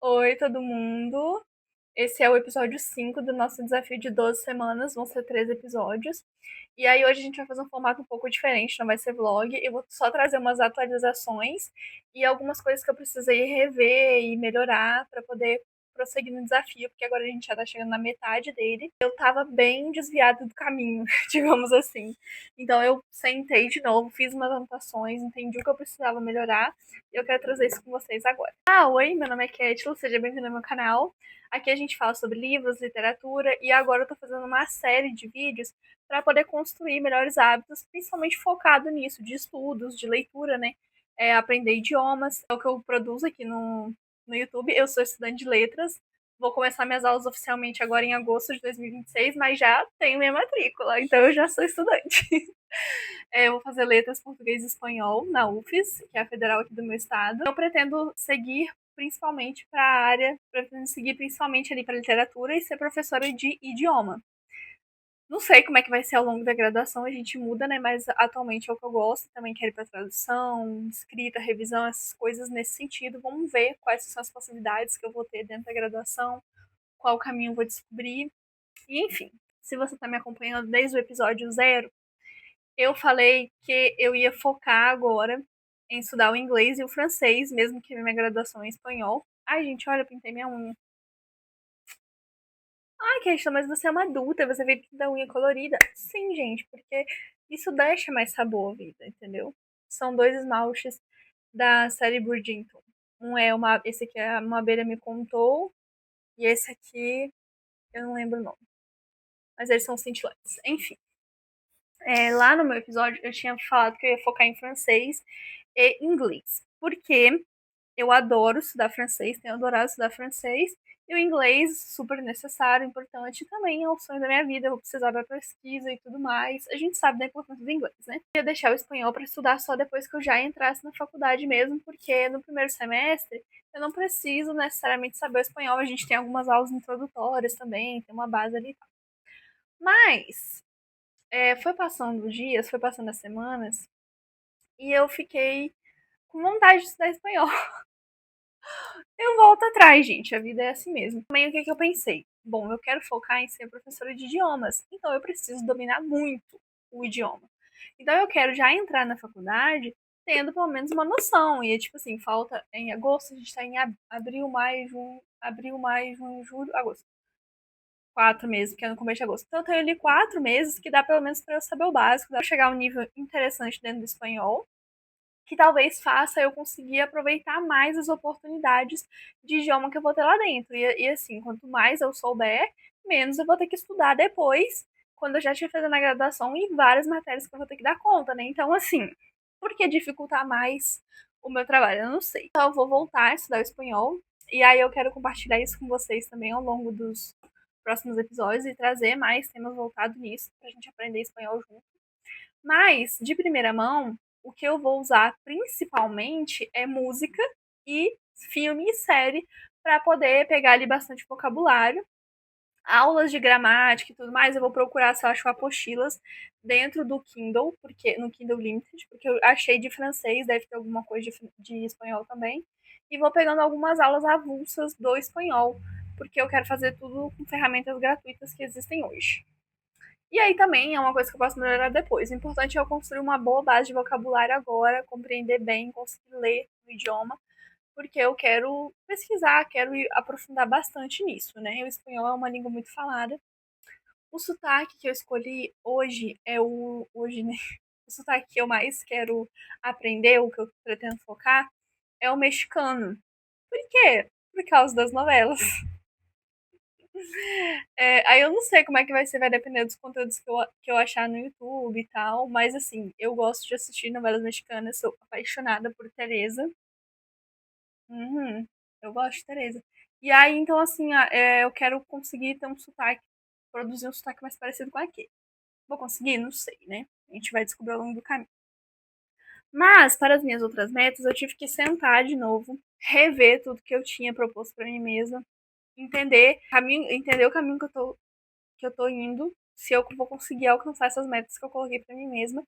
Oi, todo mundo. Esse é o episódio 5 do nosso desafio de 12 semanas. Vão ser 13 episódios. E aí, hoje a gente vai fazer um formato um pouco diferente, não vai ser vlog. Eu vou só trazer umas atualizações e algumas coisas que eu precisei rever e melhorar para poder prosseguir no desafio, porque agora a gente já tá chegando na metade dele. Eu tava bem desviada do caminho, digamos assim. Então, eu sentei de novo, fiz umas anotações, entendi o que eu precisava melhorar e eu quero trazer isso com vocês agora. Oi, meu nome é Ketlo, seja bem-vindo ao meu canal. Aqui a gente fala sobre livros, literatura e agora eu tô fazendo uma série de vídeos para poder construir melhores hábitos, principalmente focado nisso, de estudos, de leitura, né? Aprender idiomas. É o que eu produzo aqui no YouTube. Eu sou estudante de letras. Vou começar minhas aulas oficialmente agora em agosto de 2026, mas já tenho minha matrícula, então eu já sou estudante. Eu vou fazer letras português e espanhol na UFES, que é a federal aqui do meu estado. Eu pretendo seguir principalmente para a área, pretendo seguir principalmente ali para literatura e ser professora de idioma. Não sei como é que vai ser ao longo da graduação, a gente muda, né? Mas atualmente é o que eu gosto, também quero ir para tradução, escrita, revisão, essas coisas nesse sentido. Vamos ver quais são as possibilidades que eu vou ter dentro da graduação, qual caminho eu vou descobrir. E enfim, se você está me acompanhando desde o episódio 0, eu falei que eu ia focar agora em estudar o inglês e o francês, mesmo que minha graduação é em espanhol. Ai, gente, olha, eu pintei minha unha. Ai, questão, mas você é uma adulta, você veio pintar unha colorida. Sim, gente, porque isso deixa mais sabor à vida, entendeu? São dois esmaltes da série Bridgerton. Esse aqui é Uma Abelha Me Contou, e esse aqui, eu não lembro o nome. Mas eles são cintilantes. Enfim, lá no meu episódio eu tinha falado que eu ia focar em francês e inglês. Porque eu adoro estudar francês, tenho adorado estudar francês. E o inglês, super necessário, importante, e também é o sonho da minha vida. Eu vou precisar da pesquisa e tudo mais. A gente sabe da importância do inglês, né? Eu ia deixar o espanhol para estudar só depois que eu já entrasse na faculdade mesmo, porque no primeiro semestre eu não preciso necessariamente saber o espanhol. A gente tem algumas aulas introdutórias também, tem uma base ali. Mas foi passando os dias, foi passando as semanas, e eu fiquei com vontade de estudar espanhol. Eu volto atrás, gente. A vida é assim mesmo. Também o que eu pensei? Bom, eu quero focar em ser professora de idiomas, então eu preciso dominar muito o idioma. Então eu quero já entrar na faculdade tendo pelo menos uma noção. E é tipo assim, falta em agosto, a gente tá em abril, maio, junho, julho, agosto. 4 meses, porque é no começo de agosto. Então eu tenho ali 4 meses que dá pelo menos para eu saber o básico, dá pra chegar a um nível interessante dentro do espanhol que talvez faça eu conseguir aproveitar mais as oportunidades de idioma que eu vou ter lá dentro. E assim, quanto mais eu souber, menos eu vou ter que estudar depois, quando eu já estiver fazendo a graduação e várias matérias que eu vou ter que dar conta, né? Então, assim, por que dificultar mais o meu trabalho? Eu não sei. Então, eu vou voltar a estudar o espanhol. E aí eu quero compartilhar isso com vocês também ao longo dos próximos episódios e trazer mais temas voltados nisso, pra gente aprender espanhol junto. Mas, de primeira mão, o que eu vou usar principalmente é música e filme e série para poder pegar ali bastante vocabulário. Aulas de gramática e tudo mais, eu vou procurar se eu acho apostilas dentro do Kindle, porque no Kindle Limited, porque eu achei de francês, deve ter alguma coisa de espanhol também. E vou pegando algumas aulas avulsas do espanhol, porque eu quero fazer tudo com ferramentas gratuitas que existem hoje. E aí também é uma coisa que eu posso melhorar depois. O importante é eu construir uma boa base de vocabulário agora, compreender bem, conseguir ler o idioma, porque eu quero pesquisar, quero aprofundar bastante nisso, né? O espanhol é uma língua muito falada. O sotaque que eu escolhi hoje é hoje, né? O sotaque que eu mais quero aprender, o que eu pretendo focar, é o mexicano. Por quê? Por causa das novelas. Aí eu não sei como é que vai ser, vai depender dos conteúdos que eu achar no YouTube e tal. Mas assim, eu gosto de assistir novelas mexicanas, sou apaixonada por Teresa. Uhum, eu gosto de Teresa. E aí, então, assim, eu quero conseguir ter um sotaque, produzir um sotaque mais parecido com aquele. Vou conseguir? Não sei, né? A gente vai descobrir ao longo do caminho. Mas, para as minhas outras metas, eu tive que sentar de novo, rever tudo que eu tinha proposto para mim mesma, entender o caminho que eu tô indo se eu vou conseguir alcançar essas metas que eu coloquei pra mim mesma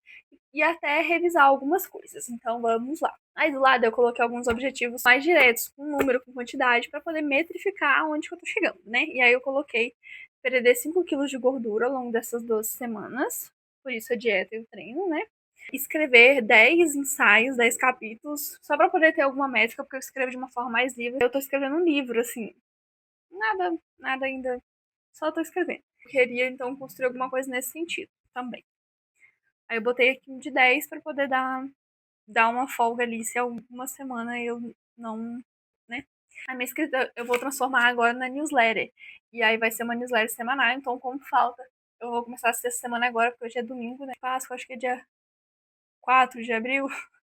e até revisar algumas coisas. Então vamos lá. Aí do lado eu coloquei alguns objetivos mais diretos, com número, com quantidade, para poder metrificar onde que eu tô chegando, né? E aí eu coloquei perder 5 quilos de gordura ao longo dessas 12 semanas, por isso a dieta e o treino, né? Escrever 10 ensaios, 10 capítulos, só para poder ter alguma métrica, porque eu escrevo de uma forma mais livre. Eu tô escrevendo um livro, assim, nada ainda, só tô escrevendo. Eu queria então construir alguma coisa nesse sentido também. Aí eu botei aqui um de 10 para poder dar uma folga ali se alguma semana eu não, né? A minha escrita eu vou transformar agora na newsletter. E aí vai ser uma newsletter semanal, então como falta, eu vou começar a sexta semana agora, porque hoje é domingo, né? Páscoa, acho que é dia 4 de abril.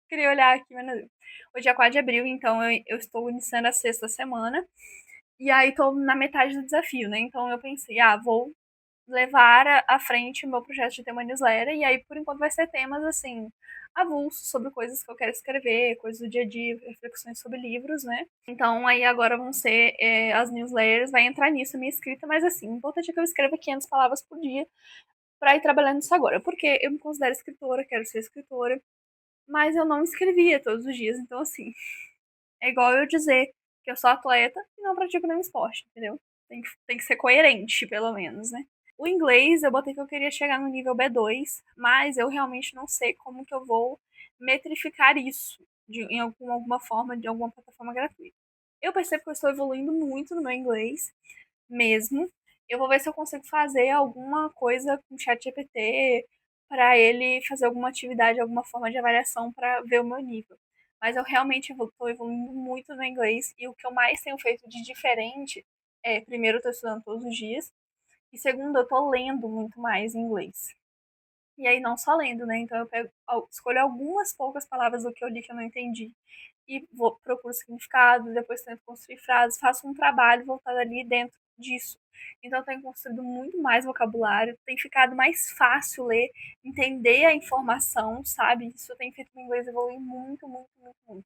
Queria olhar aqui, mas não deu. Hoje é 4 de abril, então eu estou iniciando a sexta semana. E aí tô na metade do desafio, né? Então eu pensei, vou levar à frente o meu projeto de ter uma newsletter. E aí, por enquanto, vai ser temas assim, avulsos sobre coisas que eu quero escrever, coisas do dia a dia, reflexões sobre livros, né? Então, aí agora vão ser as newsletters, vai entrar nisso a minha escrita, mas assim, o importante é que eu escreva 500 palavras por dia para ir trabalhando isso agora, porque eu me considero escritora, quero ser escritora, mas eu não escrevia todos os dias, então assim, é igual eu dizer que eu sou atleta e não pratico nenhum esporte, entendeu? Tem que ser coerente, pelo menos, né? O inglês, eu botei que eu queria chegar no nível B2, mas eu realmente não sei como que eu vou metrificar isso em alguma forma, de alguma plataforma gratuita. Eu percebo que eu estou evoluindo muito no meu inglês, mesmo. Eu vou ver se eu consigo fazer alguma coisa com o chat GPT para ele fazer alguma atividade, alguma forma de avaliação para ver o meu nível. Mas eu realmente estou evoluindo muito no inglês e o que eu mais tenho feito de diferente é, primeiro, eu estou estudando todos os dias e segundo, eu estou lendo muito mais em inglês. E aí não só lendo, né? Então eu escolho algumas poucas palavras do que eu li que eu não entendi e procuro significado, depois tento construir frases, faço um trabalho voltado ali dentro disso. Então eu tenho construído muito mais vocabulário, tem ficado mais fácil ler, entender a informação, sabe? Isso tem feito o inglês evoluir muito, muito, muito, muito.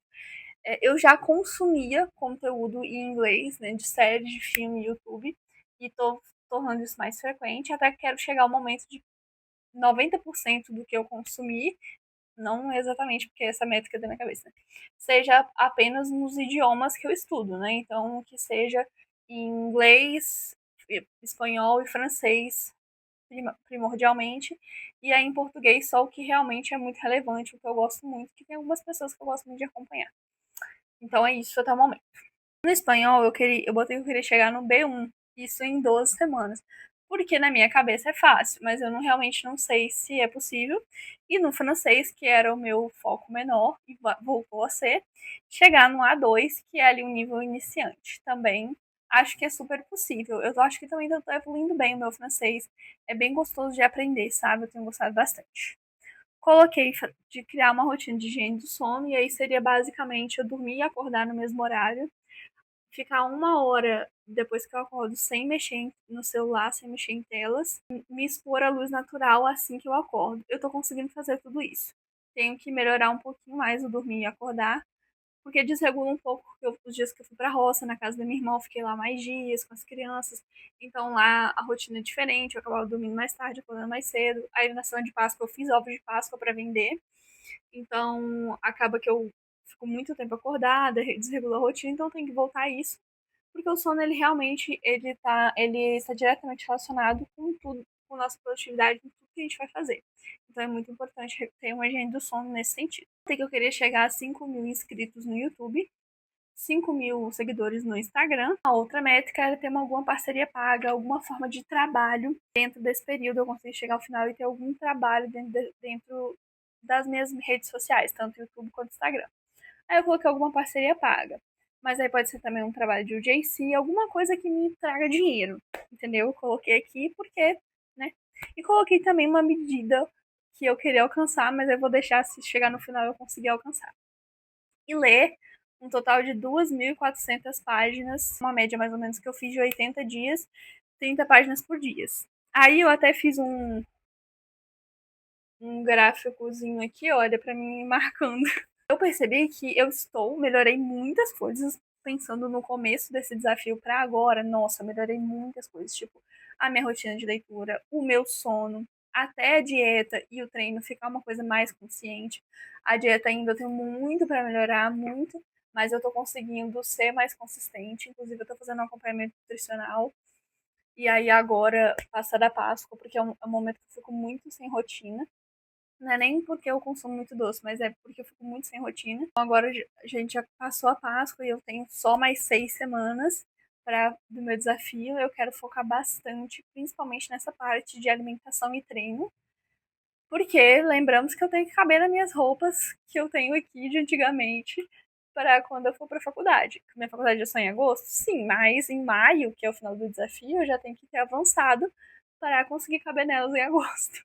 Eu já consumia conteúdo em inglês, né, de séries, de filme, YouTube, e tô tornando isso mais frequente, até que quero chegar ao momento de 90% do que eu consumir, não exatamente porque essa métrica é da minha cabeça, né, seja apenas nos idiomas que eu estudo, né? Então, que seja em inglês, espanhol e francês primordialmente, e aí em português só o que realmente é muito relevante, o que eu gosto muito, que tem algumas pessoas que eu gosto muito de acompanhar. Então é isso até o momento. No espanhol, eu botei que eu queria chegar no B1, isso em 12 semanas. Porque na minha cabeça é fácil, mas eu realmente não sei se é possível. E no francês, que era o meu foco menor, e voltou a ser, chegar no A2, que é ali um nível iniciante. Também acho que é super possível. Eu acho que também estou evoluindo bem o meu francês. É bem gostoso de aprender, sabe? Eu tenho gostado bastante. Coloquei de criar uma rotina de higiene do sono, e aí seria basicamente eu dormir e acordar no mesmo horário, ficar 1 hora depois que eu acordo sem mexer no celular, sem mexer em telas, me expor à luz natural assim que eu acordo. Eu tô conseguindo fazer tudo isso. Tenho que melhorar um pouquinho mais o dormir e acordar, porque desregula um pouco os dias que eu fui pra roça, na casa da minha irmã, eu fiquei lá mais dias com as crianças. Então lá a rotina é diferente, eu acabava dormindo mais tarde, acordando mais cedo. Aí na semana de Páscoa eu fiz ovos de Páscoa para vender. Então acaba que eu fico muito tempo acordada, desregula a rotina, então tem que voltar a isso, porque o sono ele realmente ele está diretamente relacionado com tudo, com nossa produtividade, com tudo que a gente vai fazer. Então é muito importante ter uma higiene do sono nesse sentido. Sei que eu queria chegar a 5 mil inscritos no YouTube, 5 mil seguidores no Instagram. A outra métrica era ter alguma parceria paga, alguma forma de trabalho dentro desse período. Eu consegui chegar ao final e ter algum trabalho dentro das minhas redes sociais, tanto YouTube quanto Instagram. Aí eu coloquei alguma parceria paga. Mas aí pode ser também um trabalho de UJC, alguma coisa que me traga dinheiro, entendeu? Eu coloquei aqui porque, né? E coloquei também uma medida que eu queria alcançar, mas eu vou deixar se chegar no final eu conseguir alcançar. E ler um total de 2.400 páginas, uma média mais ou menos que eu fiz de 80 dias, 30 páginas por dia. Aí eu até fiz um gráficozinho aqui, olha, pra mim marcando. Eu percebi que melhorei muitas coisas pensando no começo desse desafio para agora. Nossa, melhorei muitas coisas, tipo, a minha rotina de leitura, o meu sono, até a dieta e o treino ficar uma coisa mais consciente. A dieta ainda eu tenho muito para melhorar, muito, mas eu tô conseguindo ser mais consistente. Inclusive, eu tô fazendo um acompanhamento nutricional. E aí, agora, passada a Páscoa, porque é um momento que eu fico muito sem rotina. Não é nem porque eu consumo muito doce, mas é porque eu fico muito sem rotina. Então, agora a gente já passou a Páscoa e eu tenho só mais 6 semanas do meu desafio. Eu quero focar bastante, principalmente nessa parte de alimentação e treino. Porque lembramos que eu tenho que caber nas minhas roupas que eu tenho aqui de antigamente para quando eu for para a faculdade. Minha faculdade é só em agosto? Sim, mas em maio, que é o final do desafio, eu já tenho que ter avançado para conseguir caber nelas em agosto.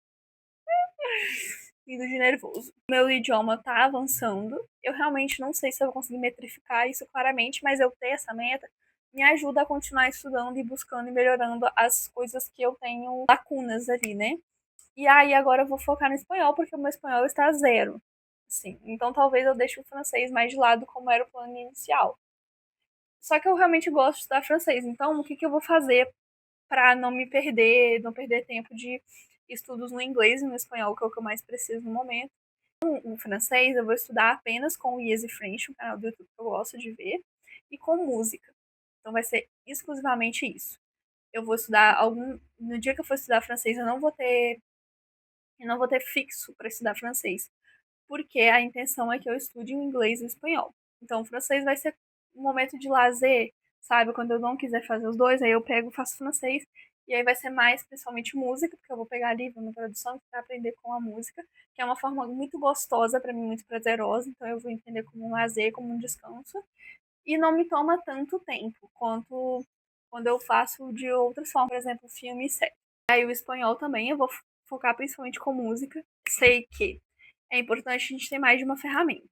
Indo de nervoso. Meu idioma tá avançando. Eu realmente não sei se eu vou conseguir metrificar isso claramente, mas eu ter essa meta me ajuda a continuar estudando e buscando e melhorando as coisas que eu tenho lacunas ali, né? E aí agora eu vou focar no espanhol, porque o meu espanhol está zero. Sim, então talvez eu deixe o francês mais de lado, como era o plano inicial. Só que eu realmente gosto de estudar francês, então o que eu vou fazer para não me perder, não perder tempo de estudos no inglês e no espanhol, que é o que eu mais preciso no momento. O francês eu vou estudar apenas com o Easy French, um canal do YouTube que eu gosto de ver, e com música. Então vai ser exclusivamente isso. Eu vou estudar algum. No dia que eu for estudar francês, eu não vou ter fixo para estudar francês, porque a intenção é que eu estude o inglês e o espanhol. Então, o francês vai ser um momento de lazer, sabe? Quando eu não quiser fazer os dois, aí eu pego e faço francês. E aí vai ser mais principalmente música, porque eu vou pegar livro na tradução para aprender com a música, que é uma forma muito gostosa para mim, muito prazerosa. Então eu vou entender como um lazer, como um descanso. E não me toma tanto tempo quanto quando eu faço de outras formas, por exemplo, filme e série. Aí o espanhol também eu vou focar principalmente com música. Sei que é importante a gente ter mais de uma ferramenta.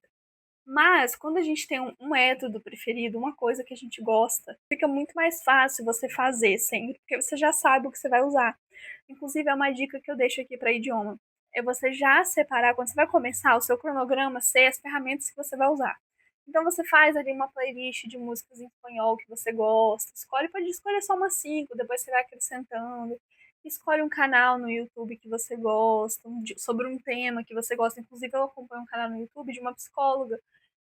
Mas quando a gente tem um método preferido, uma coisa que a gente gosta, fica muito mais fácil você fazer sempre, porque você já sabe o que você vai usar. Inclusive, é uma dica que eu deixo aqui para idioma. É você já separar, quando você vai começar, o seu cronograma ser as ferramentas que você vai usar. Então você faz ali uma playlist de músicas em espanhol que você gosta. Pode escolher só umas 5, depois você vai acrescentando. Escolhe um canal no YouTube que você gosta, sobre um tema que você gosta. Inclusive, eu acompanho um canal no YouTube de uma psicóloga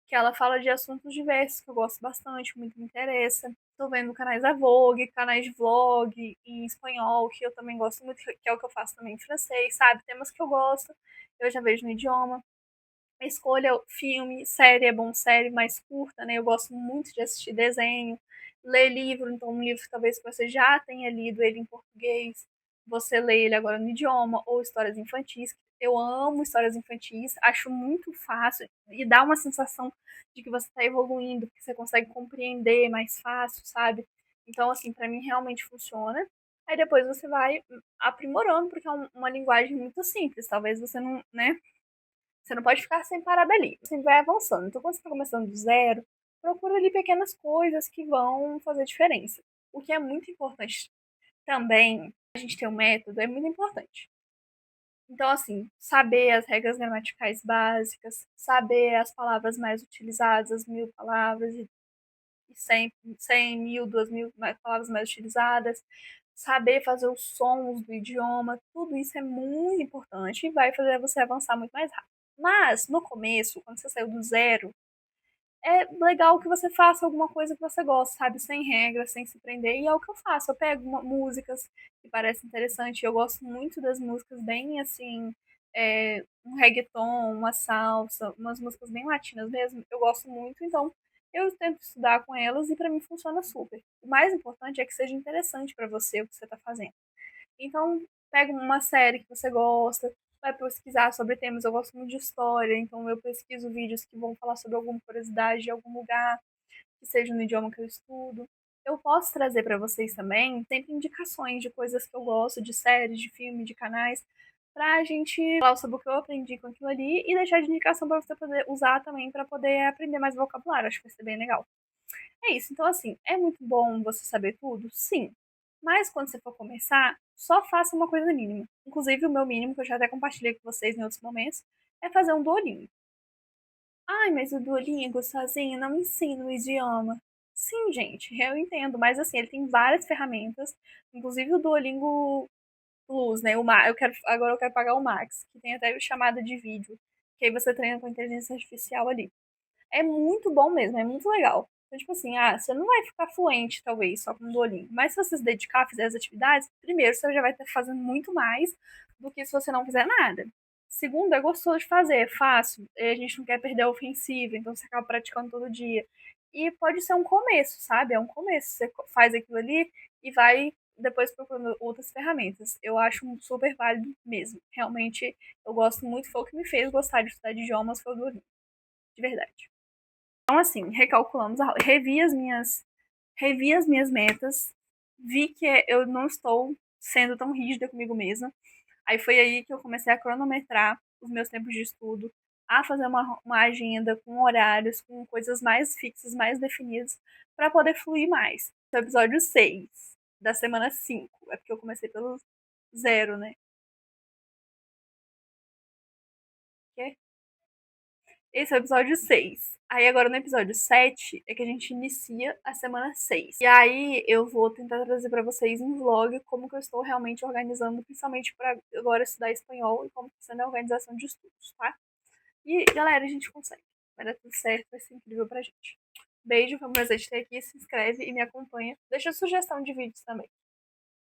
que ela fala de assuntos diversos, que eu gosto bastante, muito me interessa. Tô vendo canais da Vogue, canais de vlog em espanhol, que eu também gosto muito, que é o que eu faço também em francês, sabe? Temas que eu gosto, eu já vejo no idioma. Escolha filme, série, é bom série mais curta, né? Eu gosto muito de assistir desenho, ler livro, então um livro talvez que você já tenha lido ele em português, você lê ele agora no idioma, ou histórias infantis. Eu amo histórias infantis, acho muito fácil e dá uma sensação de que você está evoluindo, que você consegue compreender mais fácil, sabe? Então, assim, para mim realmente funciona. Aí depois você vai aprimorando, porque é uma linguagem muito simples. Talvez você não, né? Você não pode ficar sem parar dali. Você vai avançando. Então, quando você está começando do zero, procura ali pequenas coisas que vão fazer diferença. O que é muito importante também, a gente ter um método, é muito importante. Então, assim, saber as regras gramaticais básicas, saber as palavras mais utilizadas, as 1.000 palavras e 100, 1.000, 2.000 palavras mais utilizadas, saber fazer os sons do idioma, tudo isso é muito importante e vai fazer você avançar muito mais rápido. Mas, no começo, quando você saiu do zero, é legal que você faça alguma coisa que você gosta, sabe? Sem regras, sem se prender. E é o que eu faço. Eu pego músicas que parecem interessantes. Eu gosto muito das músicas bem assim, um reggaeton, uma salsa, umas músicas bem latinas mesmo. Eu gosto muito, então eu tento estudar com elas e para mim funciona super. O mais importante é que seja interessante para você o que você está fazendo. Então, pega uma série que você gosta, vai pesquisar sobre temas. Eu gosto muito de história, então eu pesquiso vídeos que vão falar sobre alguma curiosidade de algum lugar, que seja no idioma que eu estudo. Eu posso trazer para vocês também sempre indicações de coisas que eu gosto, de séries, de filmes, de canais, pra gente falar sobre o que eu aprendi com aquilo ali e deixar de indicação para você poder usar também para poder aprender mais vocabulário. Acho que vai ser bem legal. É isso. Então, assim, é muito bom você saber tudo? Sim. Mas quando você for começar, só faça uma coisa mínima. Inclusive, o meu mínimo, que eu já até compartilhei com vocês em outros momentos, é fazer um Duolingo. Ai, mas o Duolingo sozinho não me ensina o idioma. Sim, gente, eu entendo, mas assim, ele tem várias ferramentas, inclusive o Duolingo Plus, né? Agora eu quero pagar o Max, que tem até chamada de vídeo, que aí você treina com a inteligência artificial ali. É muito bom mesmo, é muito legal. Então, tipo assim, você não vai ficar fluente, talvez, só com o Duolingo. Mas se você se dedicar, fizer as atividades, primeiro, você já vai estar fazendo muito mais do que se você não fizer nada. Segundo, é gostoso de fazer, é fácil. E a gente não quer perder a ofensiva, então você acaba praticando todo dia. E pode ser um começo, sabe? É um começo. Você faz aquilo ali e vai depois procurando outras ferramentas. Eu acho super válido mesmo. Realmente, eu gosto muito. Foi o que me fez gostar de estudar idiomas, foi o Duolingo. De verdade. Então, assim, recalculamos, revi as minhas metas, vi que eu não estou sendo tão rígida comigo mesma. Aí foi aí que eu comecei a cronometrar os meus tempos de estudo, a fazer uma agenda com horários, com coisas mais fixas, mais definidas, para poder fluir mais. O episódio 6 da semana 5, é porque eu comecei pelo zero, né? Esse é o episódio 6. Aí agora no episódio 7 é que a gente inicia a semana 6. E aí eu vou tentar trazer pra vocês em vlog como que eu estou realmente organizando, principalmente pra agora estudar espanhol e como está sendo a organização de estudos, tá? E galera, a gente consegue. Vai dar tudo certo, vai ser incrível pra gente. Beijo, foi um prazer te ter aqui. Se inscreve e me acompanha. Deixa sugestão de vídeos também.